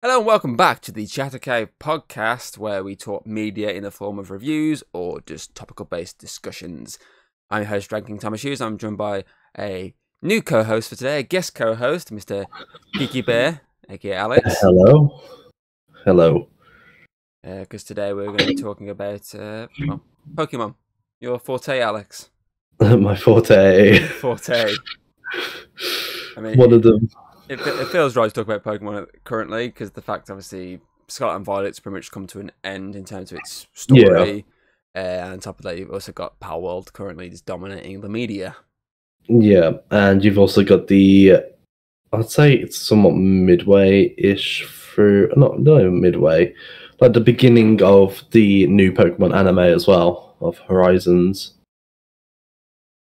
Hello and welcome back to the Chatter Cave podcast, where we talk media in the form of reviews or just topical-based discussions. I'm your host, Ranking Thomas Hughes. I'm joined by a new co-host for today, a guest co-host, Mr. Geeky Bear, aka Alex. Hello. Hello. Because today we're going to be talking about Pokemon. Your forte, Alex. My forte. Forte. I mean, one of them. It feels right to talk about Pokemon currently, because the fact, obviously, Scarlet and Violet's pretty much come to an end in terms of its story. And on top of that, you've also got Power World currently just dominating the media. Yeah, and you've also got I'd say it's somewhat midway-ish through, not even midway, like the beginning of the new Pokemon anime as well, of Horizons,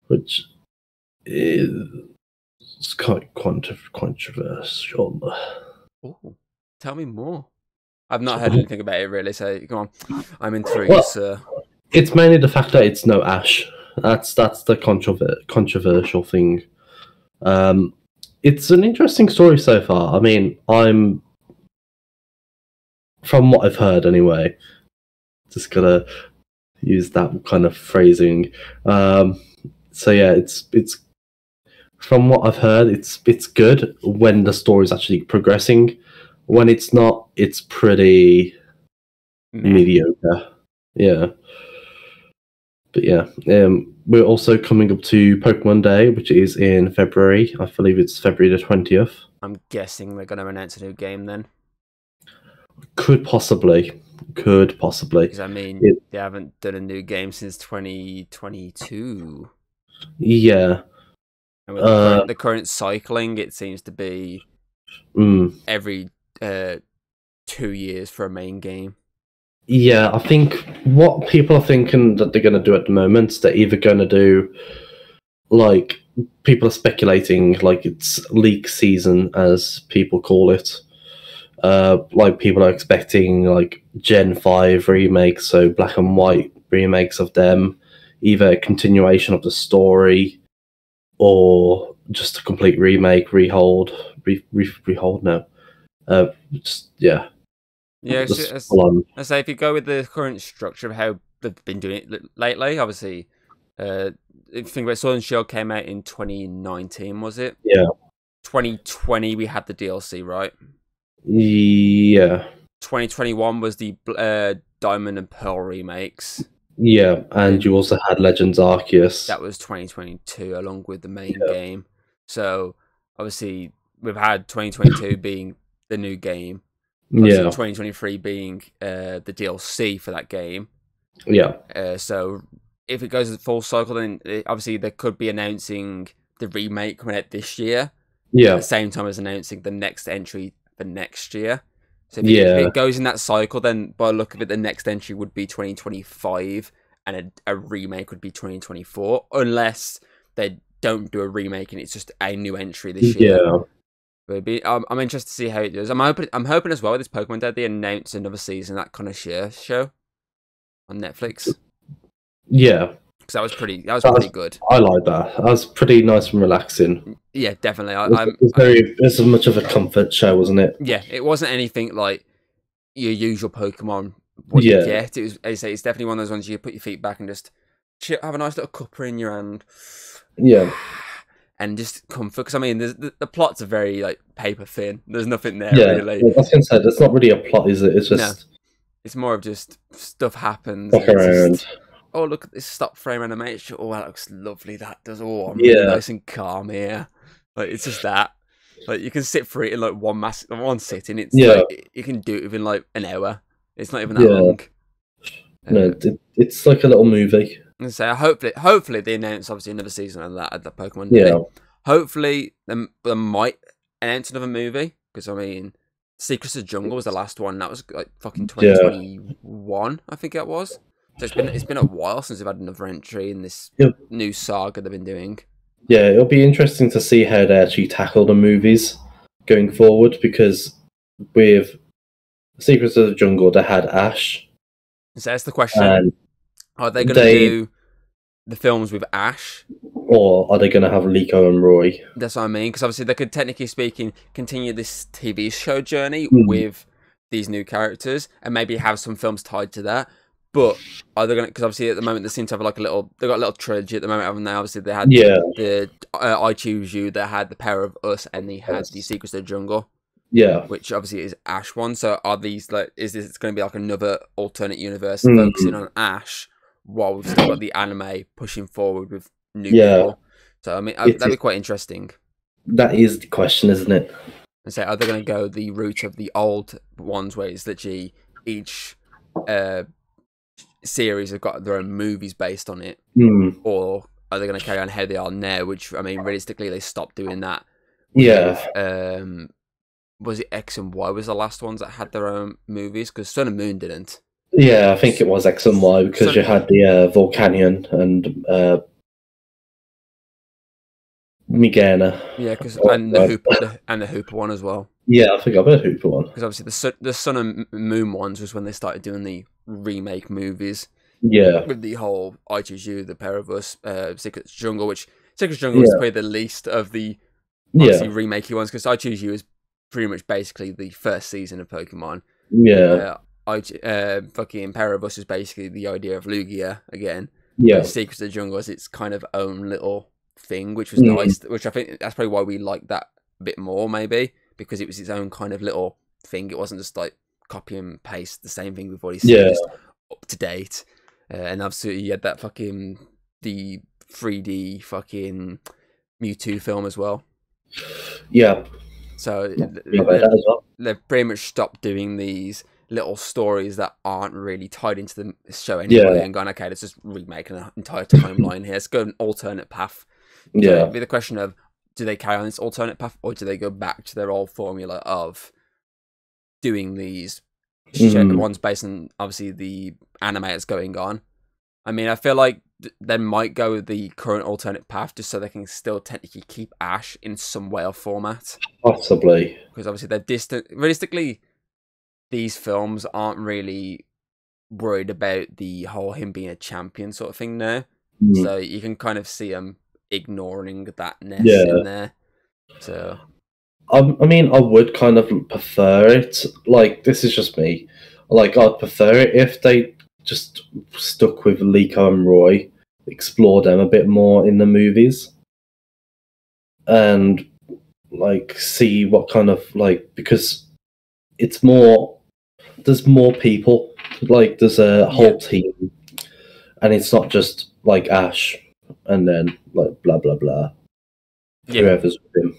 which is quite controversial. Ooh, tell me more. I've not heard anything about it really, so come on. I'm intrigued, sir. It's mainly the fact that it's no Ash. That's the controversial thing. It's an interesting story so far. I mean, from what I've heard anyway, just gotta use that kind of phrasing. So yeah, it's from what I've heard, it's good when the story's actually progressing. When it's not, it's pretty mediocre. Yeah. But yeah, we're also coming up to Pokemon Day, which is in February. I believe it's February the 20th. I'm guessing they're going to announce a new game then. Could possibly. Because, I mean, they haven't done a new game since 2022. Yeah. And with the current cycling, it seems to be every 2 years for a main game. Yeah, I think what people are thinking that they're going to do at the moment, they're either going to do, like, people are speculating, like, it's leak season, as people call it. Like, people are expecting, like, Gen 5 remakes, so black and white remakes of them, either a continuation of the story, or just a complete remake, rehold, no. Yeah. Yeah, I say if you go with the current structure of how they've been doing it lately, obviously, if you think about Sword and Shield came out in 2019, was it? Yeah. 2020, we had the DLC, right? Yeah. 2021 was the Diamond and Pearl remakes. Yeah, and you also had Legends Arceus. That was 2022, along with the main game. So, obviously, we've had 2022 being the new game. Obviously 2023 being the DLC for that game. Yeah. So if it goes the full cycle, then obviously they could be announcing the remake coming out this year. Yeah. At the same time as announcing the next entry for next year. So if it goes in that cycle, then by the look of it, the next entry would be 2025, and a remake would be 2024, unless they don't do a remake and it's just a new entry this year. Yeah. I'm interested to see how it does. I'm hoping as well with this Pokemon Day they announce another season of that kind of show on Netflix. Yeah, because that was pretty good. I like that. That was pretty nice and relaxing. Yeah, definitely. It's as much of a comfort show, wasn't it? Yeah, it wasn't anything like your usual Pokemon would you get. It was, as I say, it's definitely one of those ones you put your feet back and just have a nice little cuppa in your hand. Yeah. And just comfort, because I mean, the plots are very like paper thin. There's nothing there really. I was gonna say, that's not really a plot, is it? It's just it's more of just stuff happens. Walk around. Oh, look at this stop frame animation. Oh, that looks lovely. That does. Oh, I'm really nice and calm here. Like it's just that. Like you can sit through it in like one sitting. It's like, you can do it within like an hour. It's not even that long. No, it's like a little movie. So hopefully they announce obviously another season of that at the Pokemon Day. Yeah. Hopefully they might announce another movie, because I mean, Secrets of the Jungle was the last one. That was like fucking 2021, I think it was. So it's been a while since they've had another entry in this new saga they've been doing. Yeah, it'll be interesting to see how they actually tackle the movies going forward, because with Secrets of the Jungle they had Ash. So that's the question. Are they going to do the films with Ash? Or are they going to have Liko and Roy? That's what I mean, because obviously they could, technically speaking, continue this TV show journey with these new characters and maybe have some films tied to that. But are they going to? Because obviously at the moment they seem to have like they've got a little trilogy at the moment, haven't they? Obviously they had the I Choose You, they had the Power of Us, and they had the Secrets of the Jungle. Yeah, which obviously is Ash one. So are these like, is this going to be like another alternate universe focusing on Ash while we've still got the anime pushing forward with new people? So I mean, that'd be quite interesting. That is the question, isn't it? And say, are they going to go the route of the old ones where it's literally each series have got their own movies based on it, or are they going to carry on how they are now? Which I mean, realistically, they stopped doing that. With, was it X and Y was the last ones that had their own movies? Because Sun and Moon didn't. Yeah, I think it was X and Y because you had the Volcanion and Migana. Yeah, because and the Hooper one as well. Yeah, I think I've heard Hooper one. Because obviously the Sun and Moon ones was when they started doing the remake movies. Yeah, with the whole I Choose You, The Pair of Us, Secrets Jungle, which Secrets Jungle is probably the least of the obviously remakey ones because I Choose You is pretty much basically the first season of Pokemon. Yeah. Fucking Pair of Us is basically the idea of Lugia again. Yeah. Secrets of the Jungle is its kind of own little thing, which was nice. Which I think that's probably why we liked that a bit more, maybe because it was its own kind of little thing. It wasn't just like copy and paste the same thing we've already seen, just up to date. And obviously you had that fucking the 3D fucking Mewtwo film as well. Yeah. So they've pretty much stopped doing these little stories that aren't really tied into the show anyway and gone, okay, let's just remake an entire timeline here. Let's go an alternate path. So it'd be the question of, do they carry on this alternate path or do they go back to their old formula of doing these ones based on obviously the anime that's going on? I mean, I feel like they might go with the current alternate path just so they can still technically keep Ash in some way or format. Possibly. Because obviously they're distant. Realistically, these films aren't really worried about the whole him being a champion sort of thing now. So you can kind of see them ignoring that ness in there. So, I mean, I would kind of prefer it. Like, this is just me. Like, I'd prefer it if they just stuck with Liko and Roy, explore them a bit more in the movies, and like see what kind of because it's more. There's more people. Like there's a whole team, and it's not just like Ash and then like blah blah blah. Whoever's with him.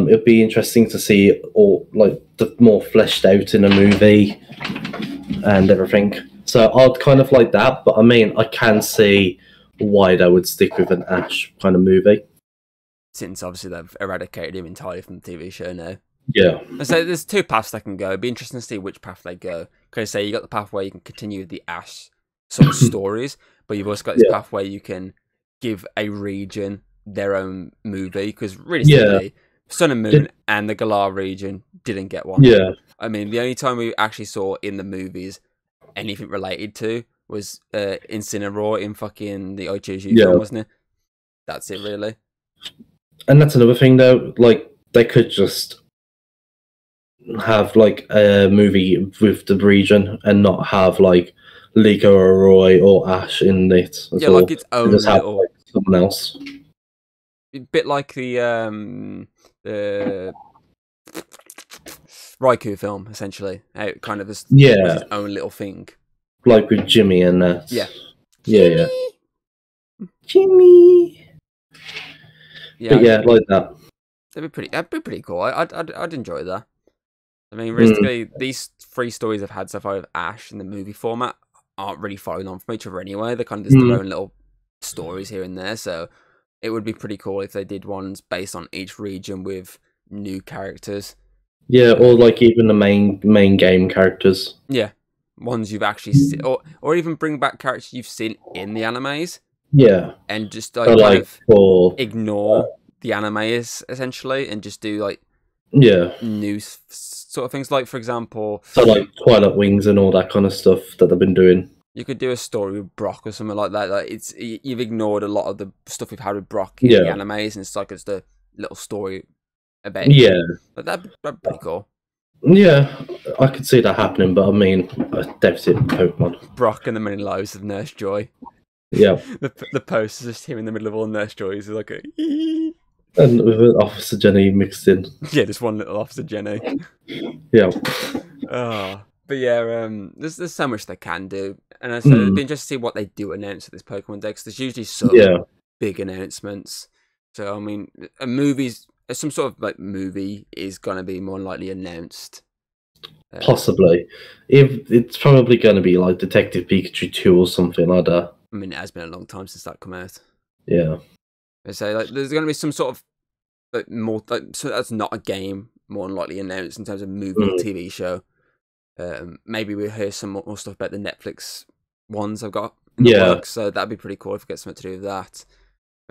It'd be interesting to see all like the more fleshed out in a movie and everything. So I'd kind of like that, but I mean, I can see why they would stick with an Ash kind of movie. Since obviously they've eradicated him entirely from the TV show now. Yeah. So there's two paths they can go. It'd be interesting to see which path they go. Because say you got the path where you can continue the Ash sort of stories, but you've also got this path where you can give a region their own movie. Because realistically, Sun and Moon and the Galar region didn't get one. Yeah. I mean, the only time we actually saw in the movies anything related to was Incineroar in fucking the I Choose You film, wasn't it? That's it, really. And that's another thing, though. Like, they could just have, like, a movie with the region and not have, like, Liko or Roy or Ash in it. Yeah, like its own just little... have, like, someone else. A bit like the Raikou film, essentially. How it kind of was its own little thing. Like with Jimmy and that. Yeah. Yeah. Jimmy! Yeah, but yeah, like that. That'd be pretty cool. I'd enjoy that. I mean, realistically, these three stories I've had so far with Ash in the movie format aren't really following on from each other anyway. They're kind of just their own little stories here and there, so it would be pretty cool if they did ones based on each region with new characters. Yeah, or like even the main game characters. Yeah, ones you've actually seen, or even bring back characters you've seen in the animes. Yeah, and just like ignore the animes essentially, and just do like new sort of things. Like for example, so like Twilight Wings and all that kind of stuff that they've been doing. You could do a story with Brock or something like that. Like you've ignored a lot of the stuff we've had with Brock in the animes, and it's like it's the little story about him. Yeah, But that'd be pretty cool. Yeah, I could see that happening, but I mean, a deficit Pokemon. Brock and the Many Lives of Nurse Joy. Yeah. the poster is just him in the middle of all Nurse Joys. Like a and with Officer Jenny mixed in. Yeah, just one little Officer Jenny. Yeah. But yeah, there's so much they can do, and I said it'd be interesting to see what they do announce at this Pokemon Day, because there's usually some big announcements. So I mean, some sort of like movie is gonna be more likely announced. Possibly, if it's probably going to be like Detective Pikachu 2 or something like that. I mean, it has been a long time since that come out. Yeah. I say like there's going to be some sort of like more like, so that's not a game more than likely announced in terms of movie or TV show. Maybe we'll hear some more stuff about the Netflix ones I've got in the works, so that'd be pretty cool if we get something to do with that.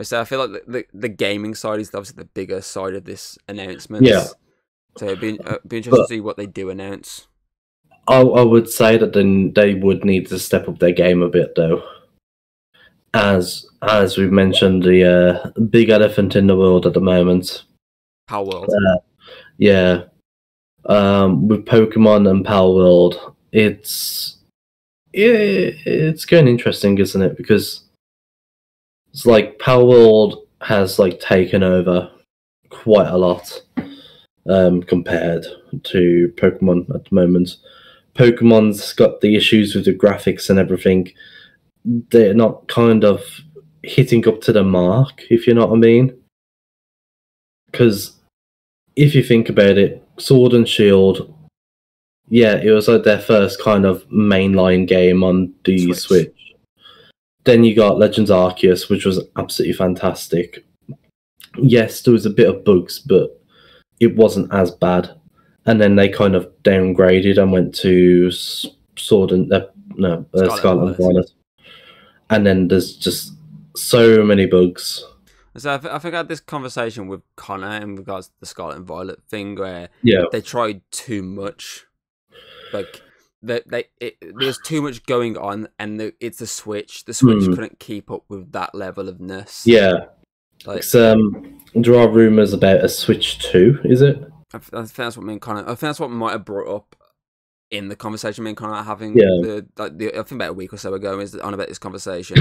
So I feel like the gaming side is obviously the bigger side of this announcement. Yeah. So it'd be interesting to see what they do announce. I would say that then they would need to step up their game a bit, though. As we've mentioned, the big elephant in the world at the moment. Power World. Yeah. With Pokemon and Power World, it's going interesting, isn't it? Because it's like Power World has like taken over quite a lot compared to Pokemon at the moment. Pokemon's got the issues with the graphics and everything. They're not kind of hitting up to the mark, if you know what I mean. Because if you think about it, Sword and Shield, yeah, it was like their first kind of mainline game on the Switch. Then you got Legends Arceus, which was absolutely fantastic. Yes, there was a bit of bugs, but it wasn't as bad. And then they kind of downgraded and went to Sword and Scarlet and Violet. And then there's just so many bugs. So I think I had this conversation with Connor in regards to the Scarlet and Violet thing, where they tried too much. Like there's too much going on, and it's the Switch. The Switch couldn't keep up with that level of ness. Yeah, like there are rumors about a Switch 2. Is it? I think that's what me and Connor. I think that's what might have brought up in the conversation me and Connor are having. I think about a week or so ago is on about this conversation.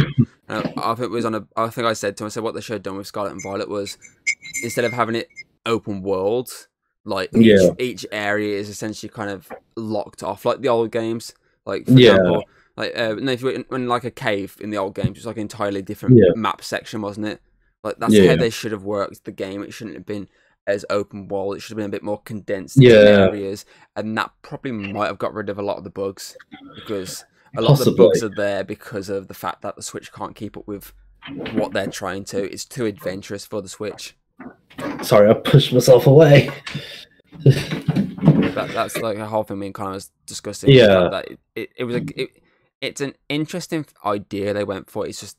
I think it was I think I said to him, I said what they should have done with Scarlet and Violet was, instead of having it open world, like each area is essentially kind of locked off, like the old games. Like for example, like if you were in like a cave in the old games, it was like an entirely different map section, wasn't it? Like that's how they should have worked the game. It shouldn't have been as open world. It should have been a bit more condensed areas, and that probably might have got rid of a lot of the bugs, because a lot of the bugs are there because of the fact that the Switch can't keep up with what they're trying to. It's too adventurous for the Switch. Sorry, I pushed myself away. That's like a whole thing me and Connor was discussing. That it's an interesting idea they went for. It's just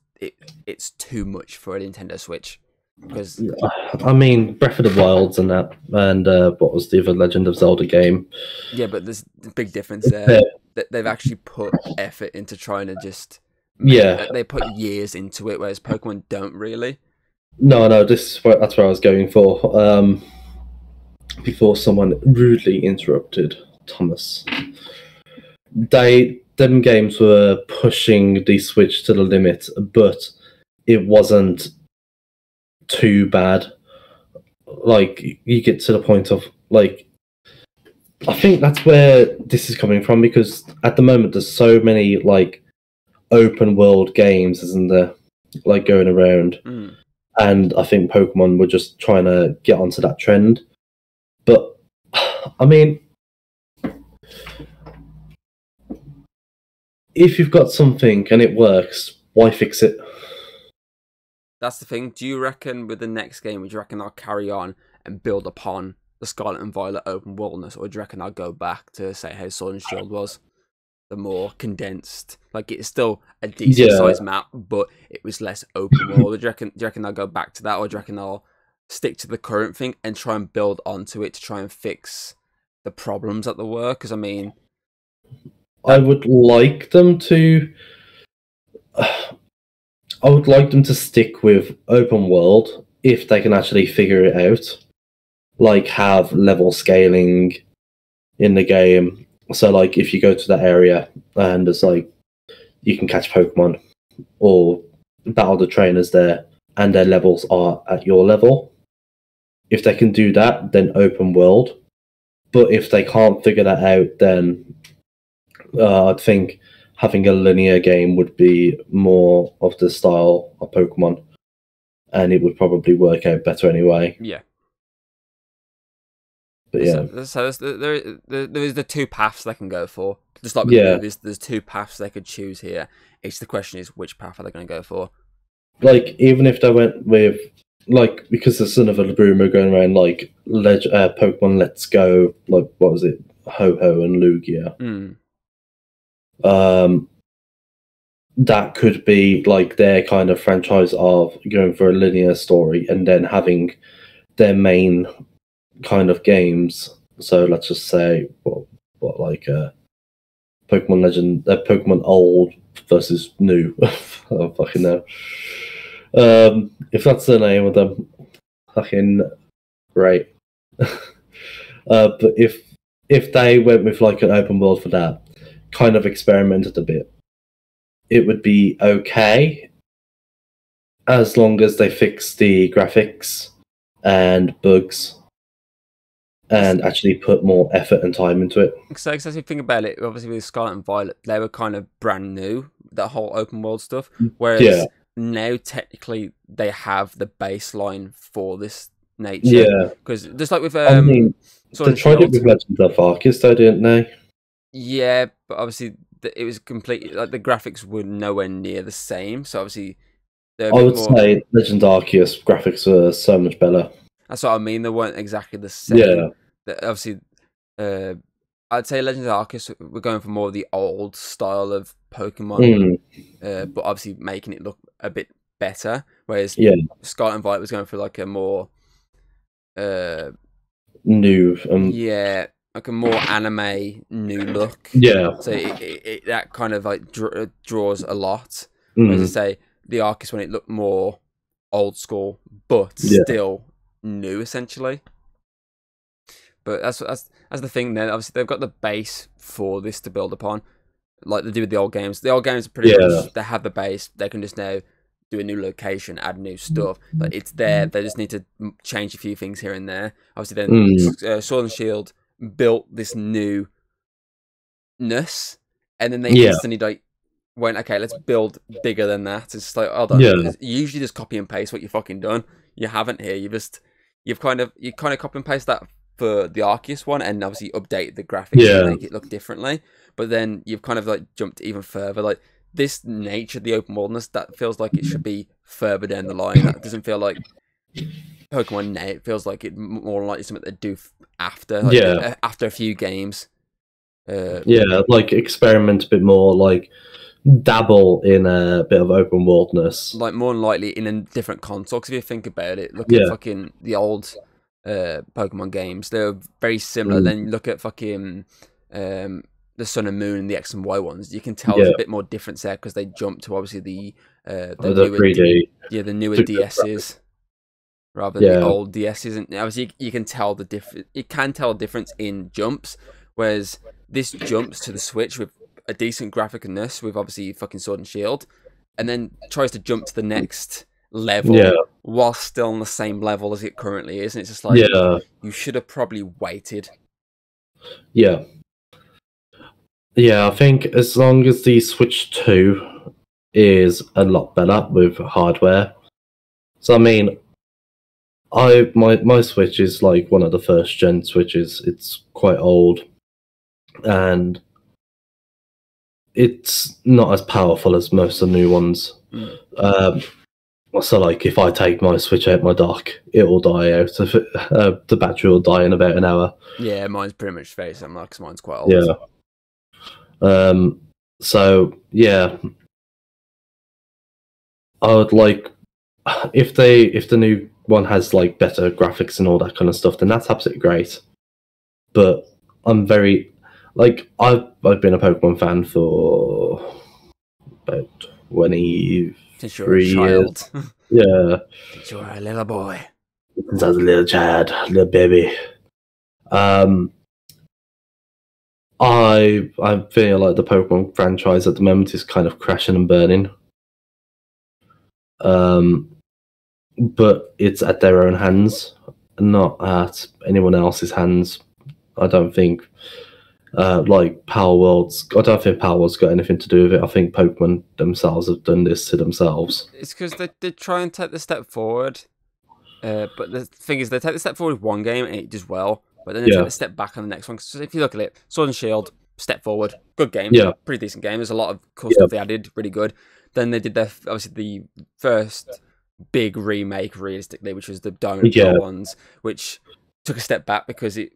it's too much for a Nintendo Switch. Because I mean, Breath of the Wilds and that, and what was the other Legend of Zelda game? Yeah, but there's a big difference there. They've actually put effort into trying to just they put years into it, whereas Pokemon don't really. No, that's where I was going for. Before someone rudely interrupted Thomas, them games were pushing the Switch to the limit, but it wasn't too bad. Like, you get to the point of, like, I think that's where this is coming from, because at the moment there's so many like open world games, isn't there, like going around, and I think Pokemon were just trying to get onto that trend. But I mean, if you've got something and it works, why fix it? That's the thing. Do you reckon with the next game, would you reckon they'll carry on and build upon the Scarlet and Violet open worldness, or do you reckon they'll go back to, say, how Sword and Shield was? The more condensed, like it's still a decent sized map, but it was less open world. Do you reckon they'll go back to that, or do you reckon they'll stick to the current thing and try and build onto it to try and fix the problems that there were? Because I mean, I would like them to. I would like them to stick with open world if they can actually figure it out. Like, have level scaling in the game, So like if you go to that area and there's like you can catch Pokemon or battle the trainers there and their levels are at your level. If they can do that, then open world. But if they can't figure that out, then I think having a linear game would be more of the style of Pokemon, and it would probably work out better anyway. Yeah. But yeah. So there is the two paths they can go for. Just like with the movies, there's two paths they could choose here. It's the question is which path are they going to go for? Like even if they went with like because there's another rumor going around like Pokemon Let's Go, like what was it, Ho-Oh and Lugia. That could be like their kind of franchise of going for a linear story and then having their main kind of games. So let's just say what like Pokemon Legend, Pokemon Old versus New. I don't fucking know. If that's the name of them, fucking great. But if they went with like an open world for that, kind of experimented a bit, it would be okay as long as they fix the graphics and bugs and actually put more effort and time into it. So, if you think about it, obviously with Scarlet and Violet, they were kind of brand new, that whole open world stuff. Whereas now, technically, they have the baseline for this nature. Yeah. Because just like with I mean, they tried it with Legends of Arceus, though, didn't they? Yeah, but obviously it was completely like the graphics were nowhere near the same. So obviously, I would say Legends of Arceus graphics were so much better. That's what I mean. They weren't exactly the same. Yeah. Obviously, I'd say Legends of Arceus we're going for more of the old style of Pokemon, but obviously making it look a bit better. Whereas Scarlet and Violet was going for like a more new, like a more anime new look. Yeah. So it that kind of like draws a lot. Whereas I say the Arceus when it looked more old school, but still new essentially. But that's the thing. Then obviously they've got the base for this to build upon, like they do with the old games. The old games are pretty much they have the base. They can just now do a new location, add new stuff. But it's there. They just need to change a few things here and there. Obviously, then Sword and Shield built this newness, and then they instantly like went, okay, let's build bigger than that. It's just like, hold on. You usually just copy and paste what you fucking done. You haven't here. You've kind of copy and paste that for the Arceus one, and obviously update the graphics and make it look differently. But then you've kind of like jumped even further. Like this nature, the open worldness, that feels like it should be further down the line. That doesn't feel like Pokemon now. It feels like it more likely something they do after, after a few games. Like experiment a bit more, like dabble in a bit of open worldness. Like more than likely in a different console. Because if you think about it, look at fucking the old Pokemon games. They're very similar. Then you look at fucking the Sun and Moon and the X and Y ones. You can tell there's a bit more difference there because they jump to obviously the newer 3D. The newer DSs rather than the old DSs. And obviously you can tell the difference. You can tell a difference in jumps, whereas this jumps to the Switch with a decent graphicness with obviously fucking Sword and Shield, and then tries to jump to the next level while still on the same level as it currently is, and it's just like you should have probably waited. I think as long as the Switch 2 is a lot better with hardware. So I mean, my Switch is like one of the first gen Switches. It's quite old and it's not as powerful as most of the new ones. So, like, if I take my Switch out my dock, it will die out. The battery will die in about an hour. Yeah, mine's pretty much very similar because mine's quite old. So, I would like if the new one has like better graphics and all that kind of stuff, then that's absolutely great. But I'm very I've been a Pokemon fan for about 23 Since you're a child. years. Since you're a little boy. Since I was a little child, little baby. I feel like the Pokemon franchise at the moment is kind of crashing and burning. But it's at their own hands, not at anyone else's hands. I don't think. Like Power Worlds, I don't think Power Worlds got anything to do with it. I think Pokemon themselves have done this to themselves. It's because they try and take the step forward, but the thing is, they take the step forward with one game and it does well, but then they take the step back on the next one. Because if you look at it, Sword and Shield, step forward, good game, pretty decent game. There's a lot of cool stuff they added, really good. Then they did obviously the first big remake, realistically, which was the Diamond Pearl ones, which took a step back because it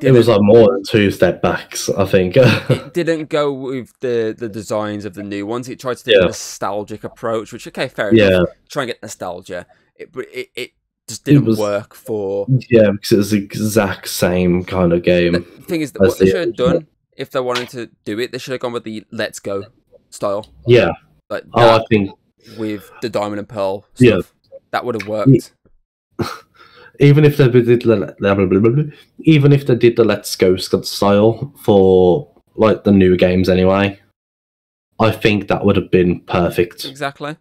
was like more than 2 step backs, I think. It didn't go with the designs of the new ones. It tried to do a nostalgic approach, which, okay, fair enough. Try and get nostalgia. But it just didn't work for... Yeah, because it was the exact same kind of game. The thing is, that what they should have done, if they wanted to do it, they should have gone with the Let's Go style. Yeah. Like I think... With the Diamond and Pearl stuff. That would have worked. Even if they did the Let's Go style for like the new games anyway, I think that would have been perfect. Exactly.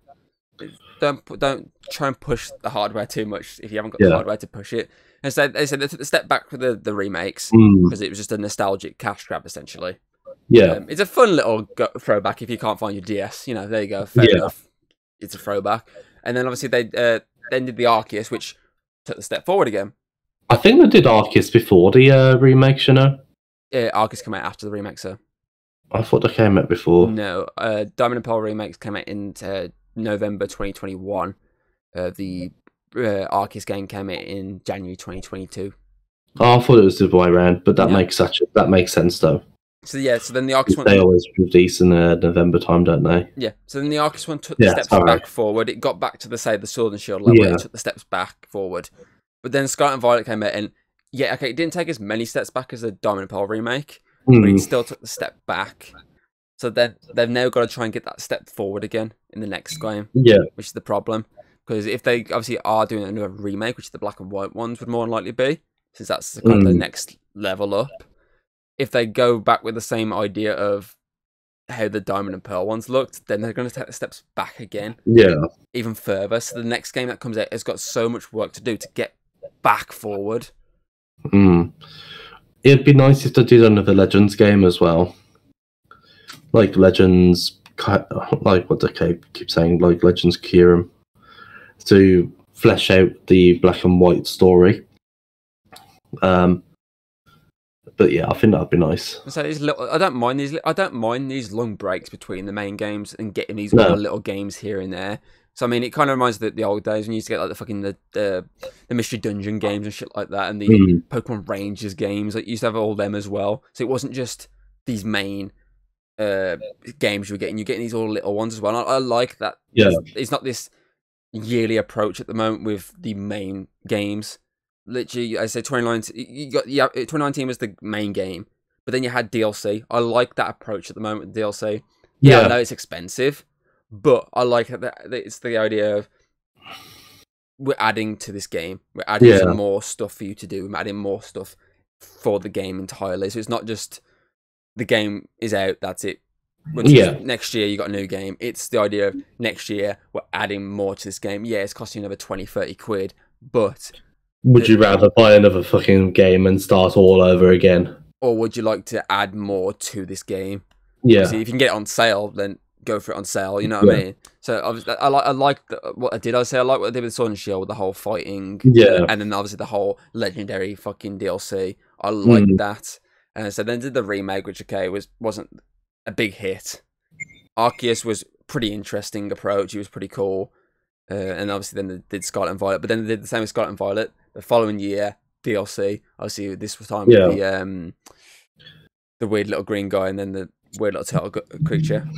Don't try and push the hardware too much if you haven't got the hardware to push it. And so they said they took the step back with the remakes because it was just a nostalgic cash grab essentially. Yeah, it's a fun little throwback if you can't find your DS. You know, there you go. Fair enough. It's a throwback. And then obviously they then did the Arceus, which took the step forward again. I think they did Arceus before the remakes, you know? Yeah, Arceus came out after the remake, so. I thought they came out before. No, Diamond and Pearl remakes came out in November 2021. The Arceus game came out in January 2022. Oh, I thought it was the other way around, but that makes sense though. So yeah, so then the Arceus one... They always release in November time, don't they? Yeah, so then the Arceus one took the steps back forward. It got back to the Sword and Shield level. It took the steps back forward. But then Scarlet and Violet came out and, it didn't take as many steps back as the Diamond and Pearl remake, but it still took the step back. So then they've now got to try and get that step forward again in the next game. Yeah. Which is the problem. Because if they obviously are doing another remake, which the black and white ones would more than likely be, since that's kind of the next level up. If they go back with the same idea of how the Diamond and Pearl ones looked, then they're going to take the steps back again. Yeah. Even further. So the next game that comes out has got so much work to do to get back forward. It'd be nice if they did another Legends game as well. Like Legends, like what they keep saying, like Legends Kyurem, to flesh out the black and white story. But yeah, I think that'd be nice. So I don't mind these long breaks between the main games and getting these other little games here and there. So I mean, it kind of reminds me of the old days when you used to get like the mystery dungeon games and shit like that, and the Pokemon Rangers games. Like, you used to have all them as well. So it wasn't just these main games you were getting. You're getting these all little ones as well. And I like that. Yeah, it's not this yearly approach at the moment with the main games. Literally, I say 2019. 2019 was the main game, but then you had DLC. I like that approach at the moment with DLC. Yeah, I know it's expensive, but I like that it's the idea of we're adding to this game. We're adding some more stuff for you to do. We're adding more stuff for the game entirely. So it's not just the game is out. That's it. Next year you got a new game. It's the idea of next year we're adding more to this game. Yeah, it's costing you another 20-30 quid, but. Would you rather buy another fucking game and start all over again? Or would you like to add more to this game? Yeah. Obviously, if you can get it on sale, then go for it on sale. You know what I mean? So I like what I did. I like what I did with Sword and Shield with the whole fighting. Yeah. And then obviously the whole legendary fucking DLC. I like that. And so then did the remake, which wasn't a big hit. Arceus was pretty interesting approach. It was pretty cool. And obviously then they did Scarlet and Violet. But then they did the same with Scarlet and Violet. The following year, DLC. Obviously, this was time with the weird little green guy and then the weird little turtle creature.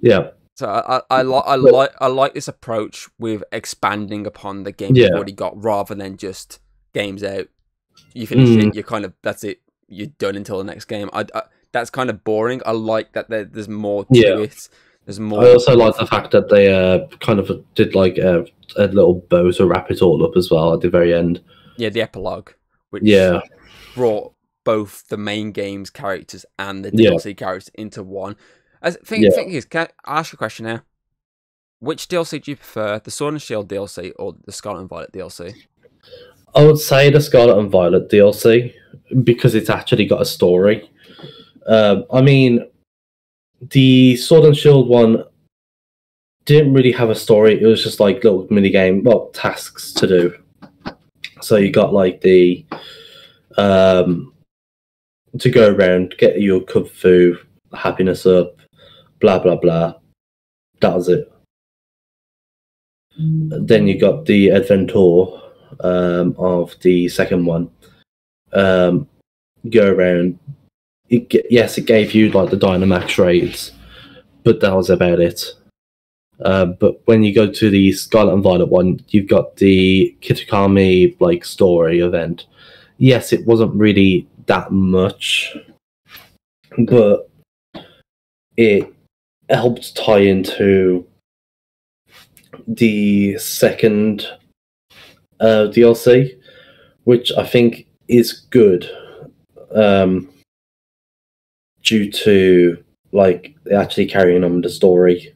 Yeah. So I like this approach with expanding upon the game you've already got, rather than just games out. You finish it, you're kind of that's it. You're done until the next game. That's kind of boring. I like that there's more to it. There's more. I also like the fact that they kind of did like a little bow to wrap it all up as well at the very end. Yeah, the epilogue, which brought both the main game's characters and the DLC characters into one. Thing is, can I ask you a question now? Which DLC do you prefer, the Sword and Shield DLC or the Scarlet and Violet DLC? I would say the Scarlet and Violet DLC because it's actually got a story. I mean, the Sword and Shield one didn't really have a story. It was just like little mini game, tasks to do. So you got like the to go around, get your kung fu happiness up, blah blah blah. That was it. Then you got the adventure of the second one. Go around. It gave you like the Dynamax raids, but that was about it. But when you go to the Scarlet and Violet one, you've got the Kitakami like story event. Yes, it wasn't really that much, but it helped tie into the second DLC, which I think is good, due to like actually carrying on the story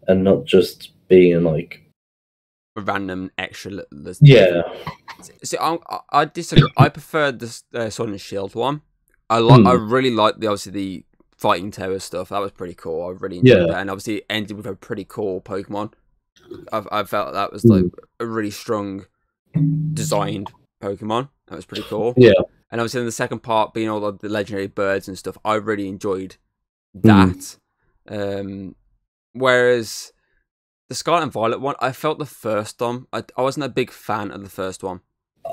and not just being like a random extra. Yeah. See, I disagree. I prefer the Sword and Shield one. I really like the fighting terror stuff. That was pretty cool. I really enjoyed that, and obviously it ended with a pretty cool Pokemon. I felt that was like a really strong designed Pokemon. That was pretty cool. Yeah. And obviously in the second part, being all of the legendary birds and stuff, I really enjoyed that. Whereas the Scarlet and Violet one, I felt the first one. I wasn't a big fan of the first one.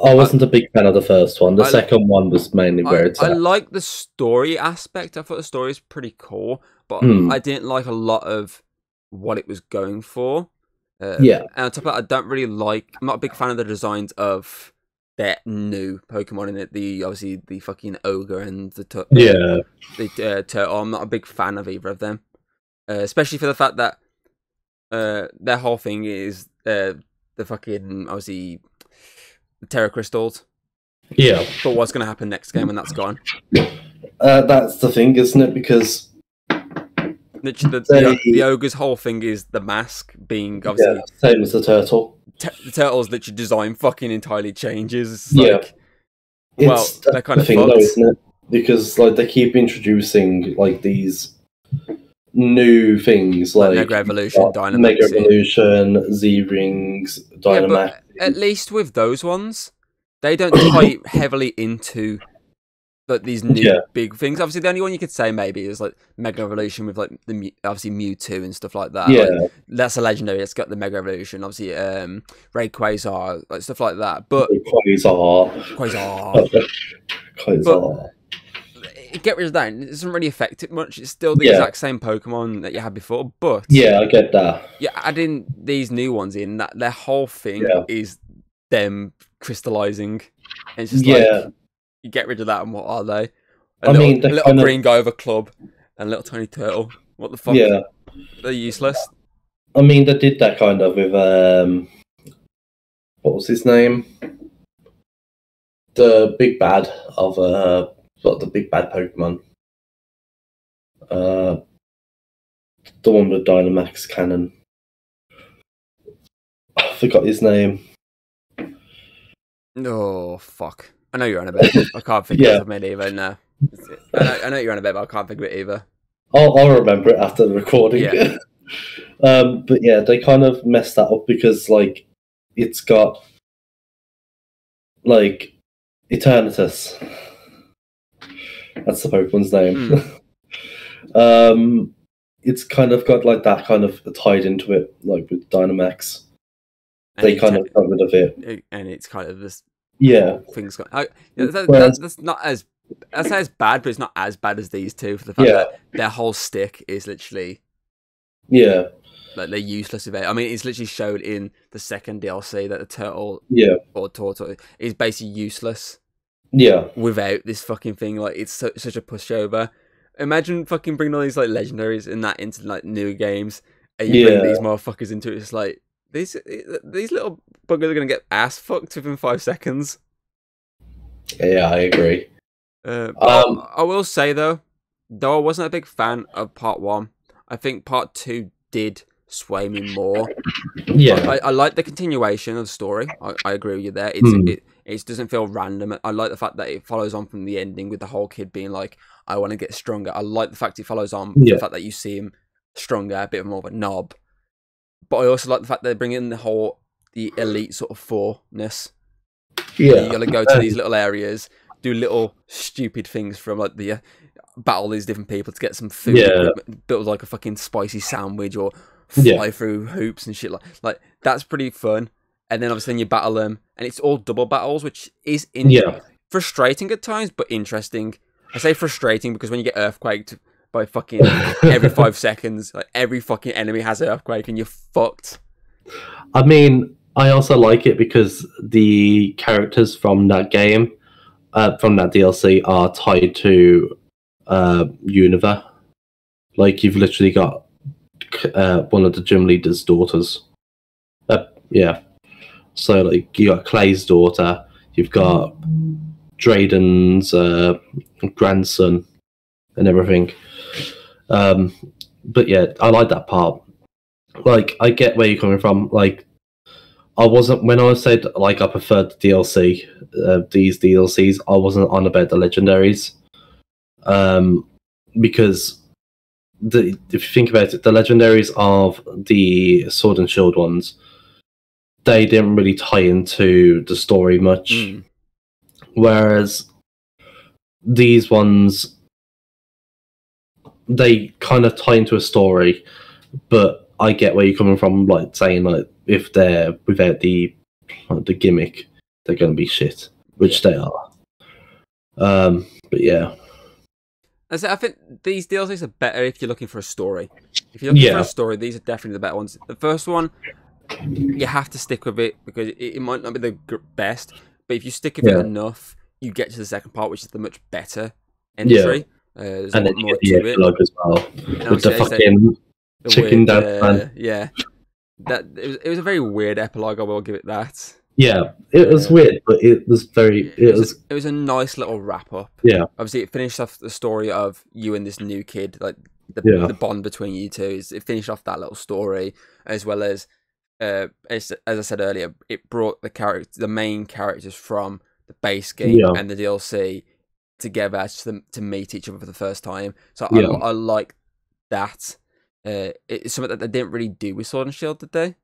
I wasn't a big fan of the first one. The second one was mainly where it's at. I like the story aspect. I thought the story was pretty cool, but I didn't like a lot of what it was going for. And on top of that, I don't really like. I'm not a big fan of the designs of their new Pokemon in it. Obviously the fucking ogre and the turtle. I'm not a big fan of either of them, especially for the fact that their whole thing is the fucking obviously Terra Crystals. Yeah. But what's going to happen next game when that's gone? That's the thing, isn't it? Because the ogre's whole thing is the mask being obviously same as the turtle. The turtle's literally design fucking entirely changes. It's they're kind of thing, fucked. though, isn't it? Because like they keep introducing like these new things like Mega Evolution, Dynamax, Mega Evolution, Z Rings, Dynamax. Yeah, but at least with those ones, they don't tie heavily into these new big things. Obviously, the only one you could say maybe is like Mega Evolution with like obviously Mewtwo and stuff like that. Yeah, like, that's a legendary. It's got the Mega Evolution. Obviously, Rayquaza, like stuff like that. But Quasar. Get rid of that. It doesn't really affect it much. It's still the exact same Pokemon that you had before. But I get that. Yeah, adding these new ones in, that their whole thing is them crystallizing. And it's just like you get rid of that, and what are they? A little green guy with a club and a little tiny turtle. What the fuck? Yeah, they're useless. I mean, they did that kind of with what was his name? The big bad of the big bad Pokemon. The one with Dynamax cannon. I forgot his name. Oh fuck! I know you're on a bit. I can't think of it either. No, I know you're on a bit, but I can't think of it either. I'll remember it after the recording. Yeah. But yeah, they kind of messed that up because like it's got like Eternatus. That's the Pokemon's name. It's kind of got like that kind of tied into it, like with Dynamax. And they kind of got rid of it, and it's kind of this. Yeah, things got. That's not as. I'd say it's bad, but it's not as bad as these two for the fact that their whole stick is literally. Yeah. Like they're useless with it. I mean, it's literally showed in the second DLC that the turtle, or tortoise, is basically useless. Yeah. Without this fucking thing, like it's such a pushover. Imagine fucking bringing all these like legendaries and that into like new games, and you bring these motherfuckers into it. It's like these little buggers are gonna get ass fucked within 5 seconds. Yeah, I agree. I will say though I wasn't a big fan of part 1, I think part 2 did sway me more. Yeah, I like the continuation of the story. I agree with you there. It doesn't feel random. I like the fact that it follows on from the ending with the whole kid being like, I want to get stronger. I like the fact it follows on with the fact that you see him stronger, a bit more of a knob. But I also like the fact that they bring in the elite sort of fourness. yeah. You got to go to these little areas, do little stupid things from like the battle these different people to get some food, build like a fucking spicy sandwich or fly through hoops and shit like that's pretty fun. And then obviously you battle them, and it's all double battles, which is frustrating at times, but interesting. I say frustrating because when you get earthquaked by fucking every 5 seconds, like every fucking enemy has an earthquake, and you're fucked. I mean, I also like it because the characters from that game, from that DLC, are tied to Univer. Like, you've literally got one of the gym leader's daughters. So, like, you got Clay's daughter, you've got Drayden's grandson, and everything. But yeah, I like that part. Like, I get where you're coming from. Like, I wasn't, when I said like I preferred the DLC, these DLCs, I wasn't on about the legendaries, because if you think about it, the legendaries of the Sword and Shield ones, they didn't really tie into the story much, whereas these ones, they kind of tie into a story. But I get where you're coming from, like saying like if they're without the gimmick, they're going to be shit, which they are. But yeah, I think these DLCs are better if you're looking for a story. If you're looking for a story, these are definitely the better ones. The first one, you have to stick with it because it might not be the best, but if you stick with it enough, you get to the second part, which is the much better entry. There's and a then lot more you get to the it epilogue as well, and with the fucking chicken dance man. Yeah, it was a very weird epilogue. I will give it that. Yeah, it was weird, but it was very. It was a nice little wrap up. Yeah, obviously it finished off the story of you and this new kid, like the bond between you two. It finished off that little story, as well as as I said earlier, it brought the main characters from the base game and the DLC together to meet each other for the first time. So I like that. It's something that they didn't really do with Sword and Shield, did they?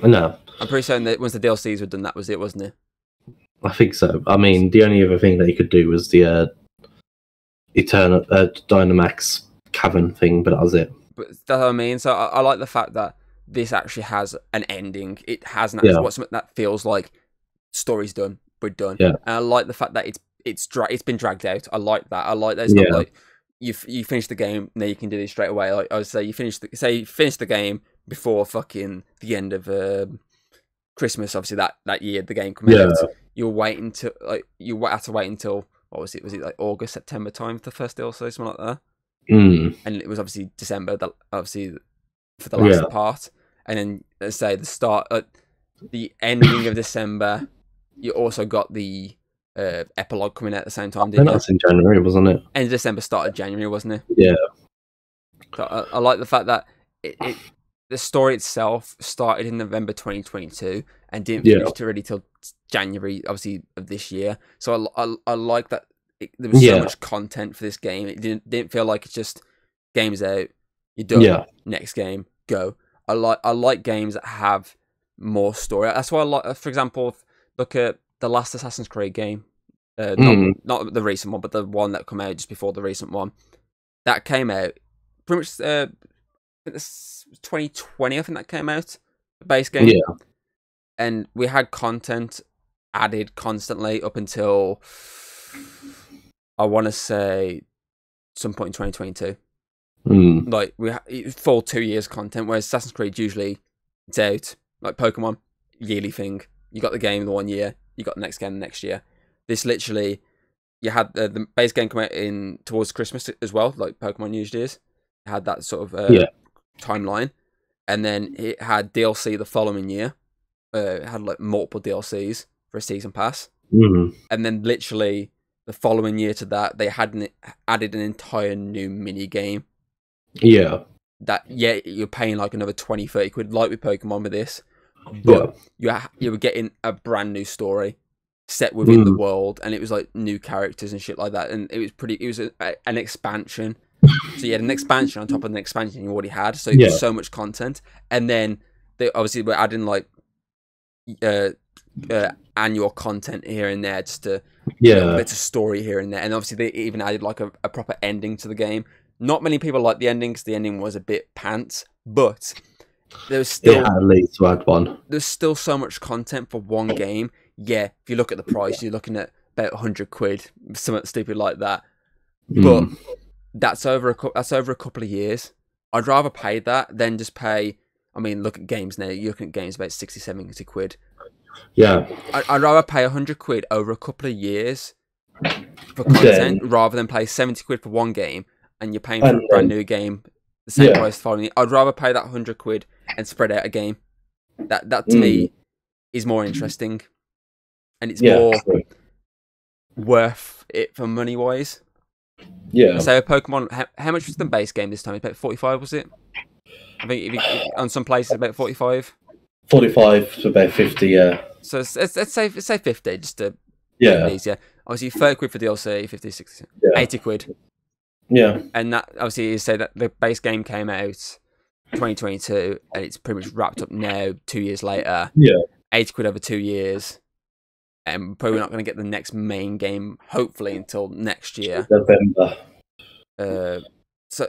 No. I'm pretty certain that once the DLCs were done, that was it, wasn't it? I think so. I mean, the only other thing that you could do was the Eternal Dynamax cavern thing, but that was it. But that's what I mean. So I like the fact that this actually has an ending. It has something that feels like story's done, we're done. Yeah. And I like the fact that it's been dragged out. I like that. I like that it's not like you finish the game, now you can do this straight away. Like I would say, you finish the game before fucking the end of Christmas. Obviously that year the game came out. You're waiting to you have to wait until what was it? Was it like August, September time for the first DLC, something like that? And it was obviously December. Obviously for the last part, and then let's say the start, the ending of December. You also got the epilogue coming out at the same time, didn't you? That's in January, wasn't it? End of December, start of January, wasn't it? Yeah. So I like the fact that the story itself started in November 2022 and didn't finish really till January, obviously, of this year. So I like that there was so much content for this game. It didn't feel like it's just game's out, you're done, next game, go. I like games that have more story. That's why I like, for example, look at the last Assassin's Creed game. Not the recent one, but the one that came out just before the recent one. That came out pretty much, I think this was 2020, I think that came out, the base game. Yeah. And we had content added constantly up until, I want to say, some point in 2022. Like, full 2 years content, whereas Assassin's Creed usually, it's out. Like Pokémon, yearly thing. You got the game the 1 year, you got the next game the next year. This literally, you had the base game come out towards Christmas as well, like Pokemon usually is. It had that sort of timeline, and then it had DLC the following year. It had like multiple DLCs for a season pass, and then literally the following year to that, they hadn't added an entire new mini game. Yeah. That you're paying like another 20, 30 quid, like with Pokemon with this, but you were getting a brand new story set within the world, and it was like new characters and shit like that, and it was an expansion. So you had an expansion on top of an expansion you already had, so it was so much content, and then they obviously were adding like annual content here and there, just to bits of story here and there, and obviously they even added like a proper ending to the game. Not many people liked the ending because the ending was a bit pants, but there's still at least to add one. There's still so much content for one game. Yeah, if you look at the price, you're looking at about 100 quid, something stupid like that. But that's over a couple of years. I'd rather pay that than just pay. I mean, look at games now. You're looking at games about 60, 70 quid. Yeah, I'd rather pay 100 quid over a couple of years for content rather than pay 70 quid for one game and you're paying for a brand new game the same price following it. I'd rather pay that 100 quid and spread out a game. That to me is more interesting, and it's more worth it for money wise. Yeah. So Pokemon, how much was the base game this time? About 45, was it? I think on some places about 45. 45 to about 50, yeah. So let's say 50, just to make it easier. Obviously 30 quid for DLC, 50, 60, 80 quid. Yeah. And that obviously you say that the base game came out 2022 and it's pretty much wrapped up now 2 years later. Yeah. 80 quid over 2 years. And probably not going to get the next main game hopefully until next year. November. So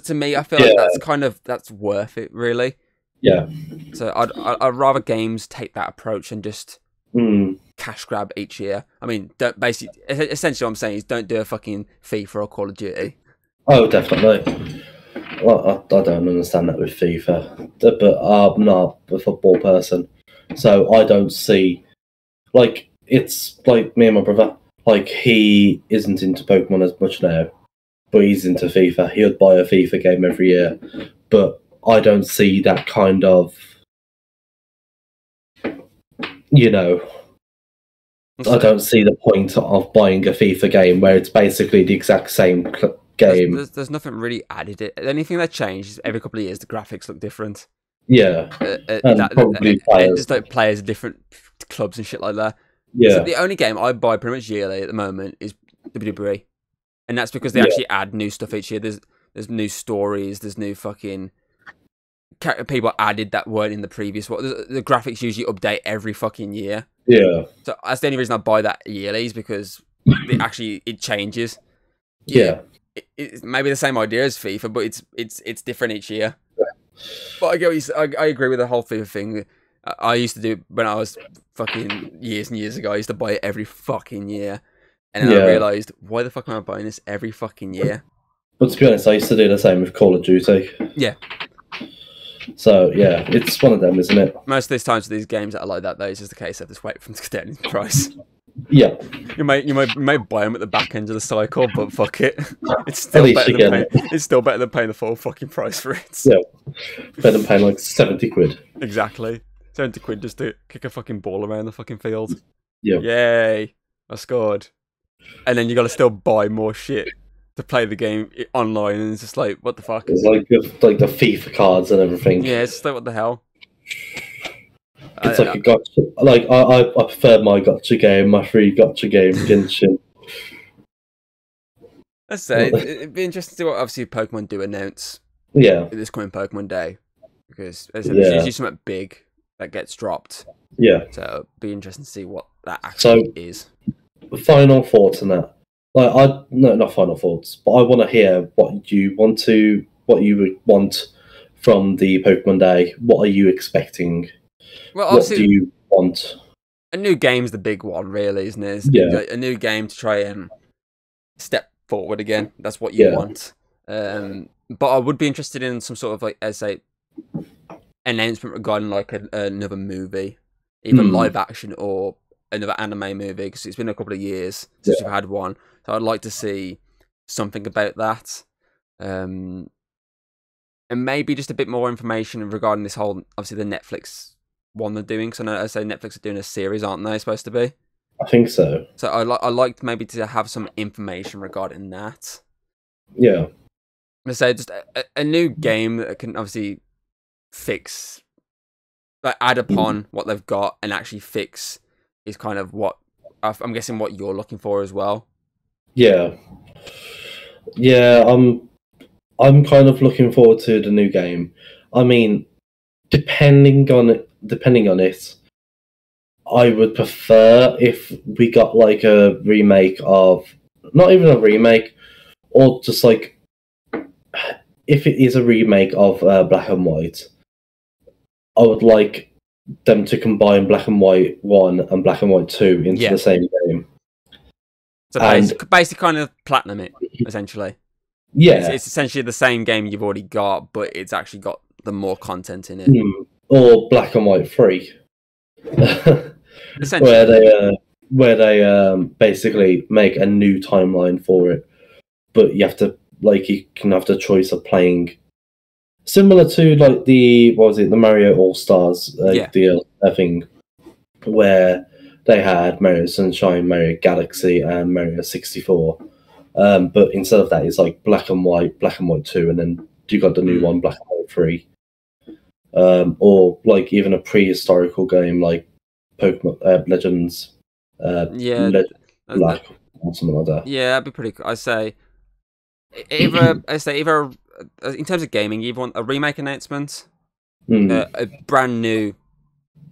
to me I feel like that's worth it really. Yeah. So I'd rather games take that approach and just cash grab each year. I mean, essentially what I'm saying is don't do a fucking FIFA or Call of Duty. Oh, definitely. Well, I don't understand that with FIFA, but I'm not a football person, so I don't see, like, it's like me and my brother, like, he isn't into Pokemon as much now, but he's into FIFA. He would buy a FIFA game every year, but I don't see that kind of, I don't see the point of buying a FIFA game where it's basically the exact same game. There's nothing really added. The only thing that changed is every couple of years the graphics look different. Yeah, probably players. Just like players, different clubs and shit like that. Yeah. So the only game I buy pretty much yearly at the moment is WWE, and that's because they actually add new stuff each year. There's new stories. There's new fucking people added that weren't in the previous one. The graphics usually update every fucking year. Yeah. So that's the only reason I buy that yearly is because it changes. Yeah. It's maybe the same idea as FIFA, but it's different each year. Yeah. But I agree with the whole FIFA thing. I used to do when I was fucking years and years ago. I used to buy it every fucking year, and then I realized, why the fuck am I buying this every fucking year? But to be honest, I used to do the same with Call of Duty. Yeah. So yeah, it's one of them, isn't it? Most of these times with these games that are like that, though, it's just a case of just wait for them to get down in price. Yeah. You may buy them at the back end of the cycle, but fuck it. It's still better than paying the full fucking price for it. Yeah. Better than paying like 70 quid. Exactly. 70 quid just to kick a fucking ball around the fucking field. Yeah. Yay. I scored. And then you gotta still buy more shit to play the game online, and it's just like, what the fuck? It's like the FIFA cards and everything. Yeah, it's just like, what the hell? It's like a gotcha. Like I prefer my gotcha game, my free gotcha game, Genshin. Let's say it'd be interesting to see what obviously Pokemon do announce. Yeah. This coming Pokemon Day, because there's usually something big that gets dropped. Yeah. So it'd be interesting to see what that actually is. Final thoughts on that. Like not final thoughts, but I want to hear what you would want from the Pokemon Day. What are you expecting? Well, what do you want? A new game's the big one, really, isn't it? Yeah. A new game to try and step forward again. That's what you want. But I would be interested in some sort of, like, as a announcement regarding like another movie, either live action or another anime movie, because it's been a couple of years since we've had one. So I'd like to see something about that. And maybe just a bit more information regarding this whole, obviously, the Netflix one they're doing. Because I know Netflix are doing a series, aren't they, supposed to be? I think so. So I liked maybe to have some information regarding that. Yeah. Let's say just a new game that can obviously fix, like add upon what they've got and actually fix is kind of what I'm guessing what you're looking for as well. Yeah. Yeah, I'm kind of looking forward to the new game. I mean, depending on it, I would prefer if we got like a remake of, not even a remake, or just like if it is a remake of Black and White, I would like them to combine Black and White 1 and Black and White 2 into the same game. So basically kind of platinum it, essentially. Yeah. It's essentially the same game you've already got, but it's actually got the more content in it. Or Black and White 3. where they basically make a new timeline for it, but you have to, like, you can have the choice of playing similar to like the Mario All Stars deal thing, where they had Mario Sunshine, Mario Galaxy, and Mario 64. But instead of that, it's like Black and White 2, and then you got the new one, Black and White 3. Or like even a prehistorical game like Pokemon Legends, Legend Black, or something like that. Yeah, that'd be pretty cool. I say either in terms of gaming, you want a remake announcement, a brand new,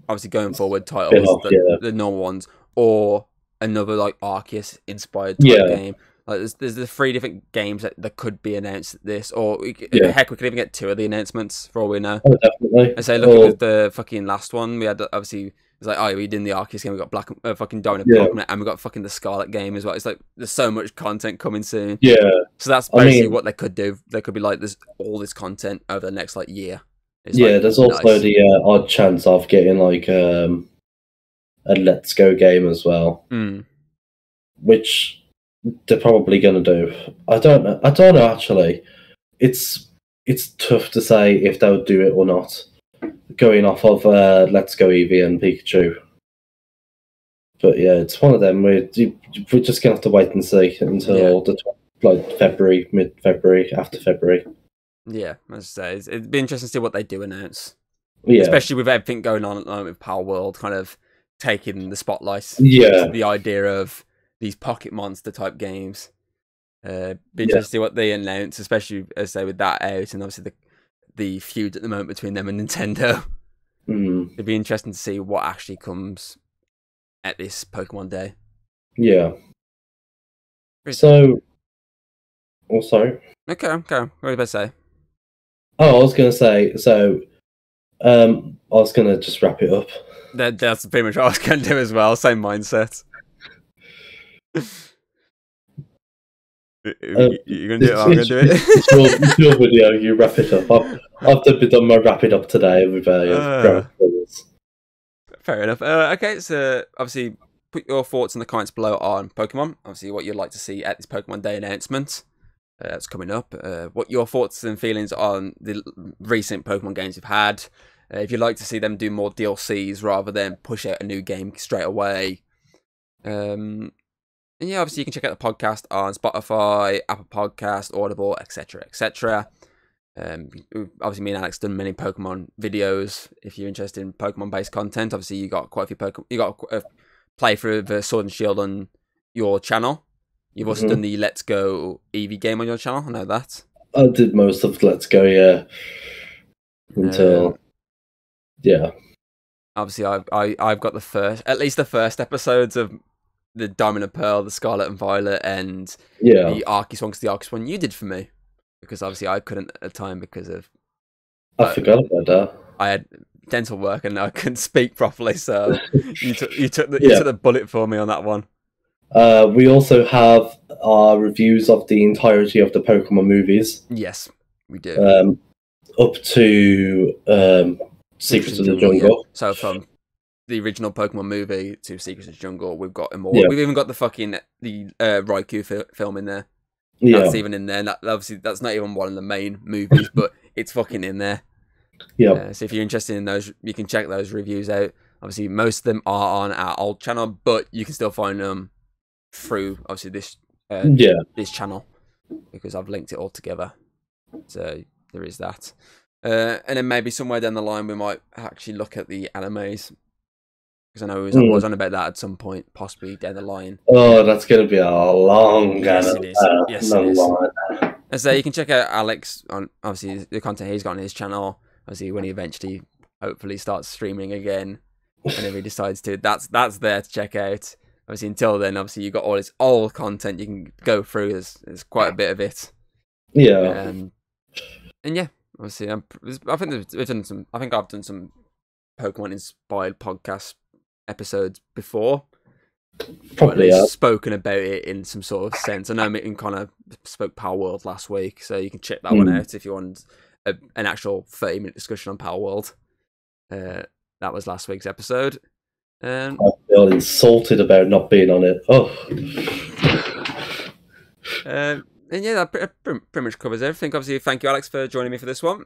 obviously going forward titles, the normal ones, or another like Arceus inspired type game. Like there's the 3 different games that could be announced at this, or heck, we could even get 2 of the announcements for all we know. Oh, definitely. I say, look at the fucking last one. We had obviously it's like, oh, we did in the Arceus game. We got fucking Diamond Pokemon, and we got fucking the Scarlet game as well. It's like there's so much content coming soon. Yeah. So that's basically what they could do. They could be like, there's all this content over the next like year. It's there's also the odd chance of getting like a Let's Go game as well, which they're probably going to do. I don't know actually. It's tough to say if they'll do it or not, going off of Let's Go Eevee and Pikachu. But yeah, it's one of them. We're just going to have to wait and see until February, mid-February, after February. Yeah, as I say, it'd be interesting to see what they do announce. Yeah. Especially with everything going on at the moment with Power World kind of taking the spotlight. Yeah. The idea of these pocket monster type games. Be interesting to see what they announce, especially as I say with that out, and obviously the feud at the moment between them and Nintendo. It'd be interesting to see what actually comes at this Pokemon Day. Yeah. So, sorry. Okay. What were you about to say? Oh, I was going to say, so, I was going to just wrap it up. That's pretty much what I was going to do as well. Same mindset. You're going to do it? I'm going to do it. It's your video. You wrap it up. I've done my wrap it up today with fair enough. Okay, so obviously put your thoughts in the comments below on Pokemon. Obviously, what you'd like to see at this Pokemon Day announcement. That's coming up. What your thoughts and feelings on the recent Pokemon games you've had. If you'd like to see them do more DLCs rather than push out a new game straight away. And yeah, obviously you can check out the podcast on Spotify, Apple Podcast, Audible, etc., etc. Obviously, me and Alex done many Pokemon videos. If you're interested in Pokemon-based content, obviously you got quite a few Pokemon. You got a playthrough of the Sword and Shield on your channel. You've also done the Let's Go Eevee game on your channel. I know that. I did most of Let's Go, yeah. Until obviously I've got at least the first episodes of the Diamond and Pearl, the Scarlet and Violet, and the Arceus one, because the Arceus one you did for me, because obviously I couldn't at the time because of I forgot about that. I had dental work and I couldn't speak properly, so you took the bullet for me on that one. We also have our reviews of the entirety of the Pokemon movies. Yes, we do. Up to Secrets of the Jungle. Yeah. So from the original Pokemon movie to Secrets of the Jungle, we've got more. Yeah. We've even got the Raikou film in there. That's even in there. Obviously, that's not even one of the main movies, but it's fucking in there. Yeah. So if you're interested in those, you can check those reviews out. Obviously, most of them are on our old channel, but you can still find them through obviously this channel because I've linked it all together. So there is that. And then maybe somewhere down the line we might actually look at the animes. Because I know I was on about that at some point, possibly down the line. Oh, that's going to be a long Yes, it is. Yes, it is. line. And so you can check out Alex on obviously the content he's got on his channel. Obviously, when he eventually, hopefully, starts streaming again, whenever he decides to, that's there to check out. Obviously, until then, obviously, you've got all his old content you can go through. There's quite a bit of it. Yeah. And yeah, obviously, I think I've done some Pokemon inspired podcast episodes before. Probably spoken about it in some sort of sense. I know Mick and Connor spoke Power World last week, so you can check that one out if you want an actual 30-minute discussion on Power World. That was last week's episode. I feel insulted about not being on it. Oh. And yeah, that pretty much covers everything. Obviously, thank you, Alex, for joining me for this one.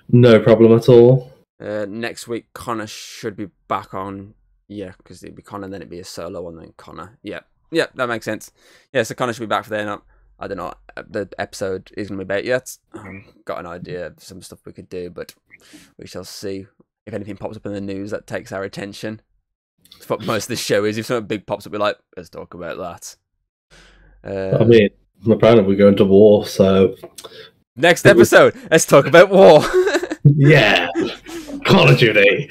No problem at all. Next week, Connor should be back on. Yeah, because it'd be Connor, then it'd be a solo one, then Connor. Yeah, that makes sense. Yeah, so Connor should be back for then. I don't know what the episode is going to be about yet. Got an idea of some stuff we could do, but we shall see. If anything pops up in the news that takes our attention. That's what most of the show is. If something big pops up, we're like, let's talk about that. I mean, apparently we're going to war, so... Next episode, let's talk about war. Yeah, Call of Duty.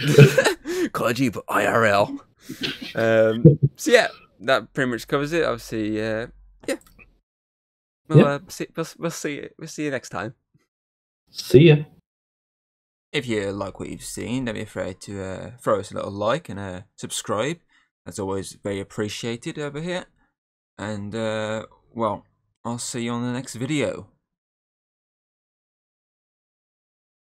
Call of Duty, but IRL. So yeah, that pretty much covers it. Obviously, yeah. We'll see you next time. See ya. If you like what you've seen, don't be afraid to throw us a little like and subscribe. That's always very appreciated over here. And well, I'll see you on the next video.